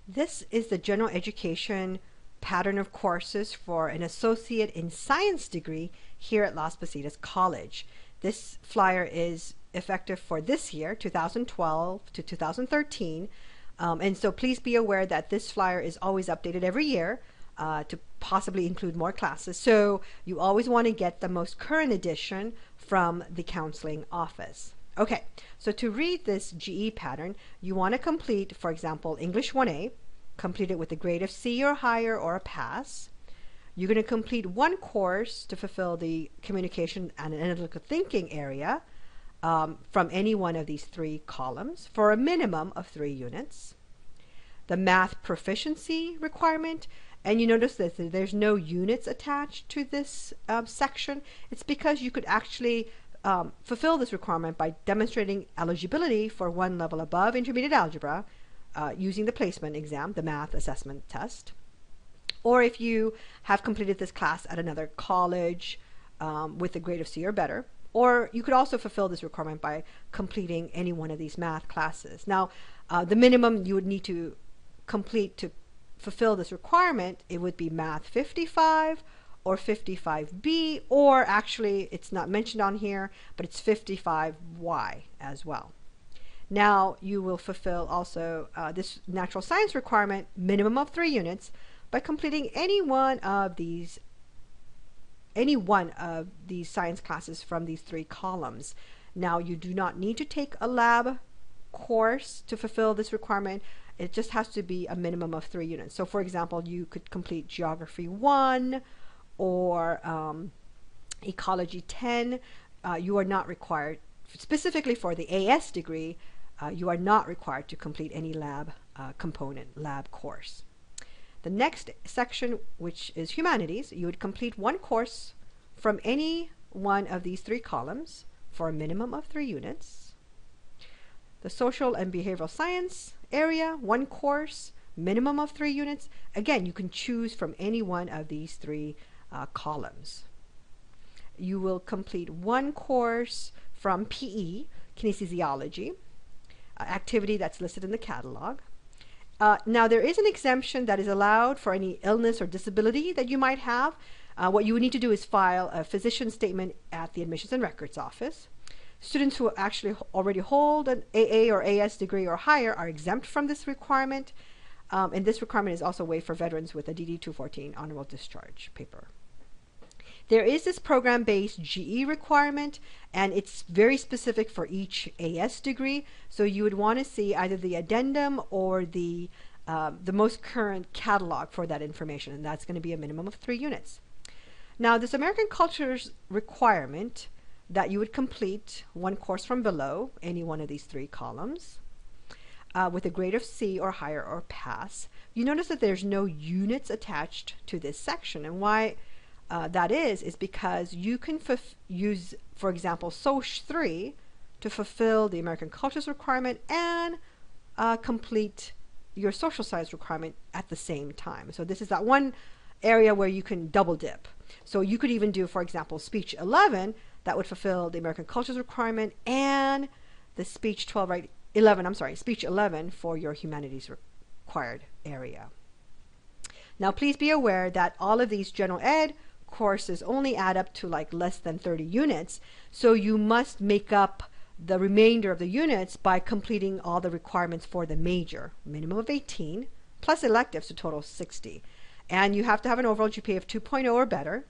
This is the general education pattern of courses for an associate in science degree here at Las Positas College. This flyer is effective for this year, 2012 to 2013. And so please be aware that this flyer is always updated every year to possibly include more classes. So you always want to get the most current edition from the counseling office. Okay, so to read this GE pattern, you want to complete, for example, English 1A, complete it with a grade of C or higher or a pass. You're going to complete one course to fulfill the communication and analytical thinking area from any one of these three columns for a minimum of 3 units. The math proficiency requirement, and you notice that there's no units attached to this section. It's because you could actually fulfill this requirement by demonstrating eligibility for one level above intermediate algebra using the placement exam, the math assessment test, or if you have completed this class at another college with a grade of C or better, or you could also fulfill this requirement by completing any one of these math classes. Now, the minimum you would need to complete to fulfill this requirement, it would be Math 55 or 55B, or actually it's not mentioned on here, but it's 55Y as well. Now you will fulfill also this natural science requirement, minimum of 3 units, by completing any one of these science classes from these 3 columns. Now you do not need to take a lab course to fulfill this requirement. It just has to be a minimum of 3 units. So for example, you could complete Geography 1 or Ecology 10. You are not required, specifically for the AS degree, you are not required to complete any lab lab course. The next section, which is humanities, you would complete one course from any one of these 3 columns for a minimum of 3 units. The social and behavioral science area, one course, minimum of 3 units. Again, you can choose from any one of these 3 columns. You will complete one course from PE, kinesiology, activity that's listed in the catalog. Now there is an exemption that is allowed for any illness or disability that you might have. What you would need to do is file a physician statement at the Admissions and Records Office. Students who actually already hold an AA or AS degree or higher are exempt from this requirement, and this requirement is also waived for veterans with a DD 214 honorable discharge paper. There is this program-based GE requirement, and it's very specific for each AS degree, so you would want to see either the addendum or the most current catalog for that information, and that's going to be a minimum of 3 units. Now, this American Cultures requirement that you would complete one course from below, any one of these 3 columns, with a grade of C or higher or pass. You notice that there's no units attached to this section, and why that is because you can use, for example, Soc 3 to fulfill the American Cultures requirement and complete your social science requirement at the same time. So this is that one area where you can double dip. So you could even do, for example, Speech 11, that would fulfill the American Cultures requirement, and the Speech 11 for your humanities required area. Now please be aware that all of these general ed courses only add up to like less than 30 units, so you must make up the remainder of the units by completing all the requirements for the major, minimum of 18, plus electives to total 60. And you have to have an overall GPA of 2.0 or better.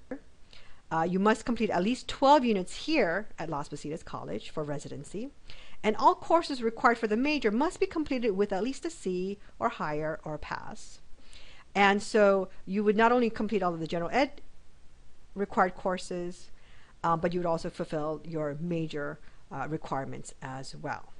You must complete at least 12 units here at Las Positas College for residency. And all courses required for the major must be completed with at least a C or higher or pass. And so you would not only complete all of the general ed required courses, but you would also fulfill your major requirements as well.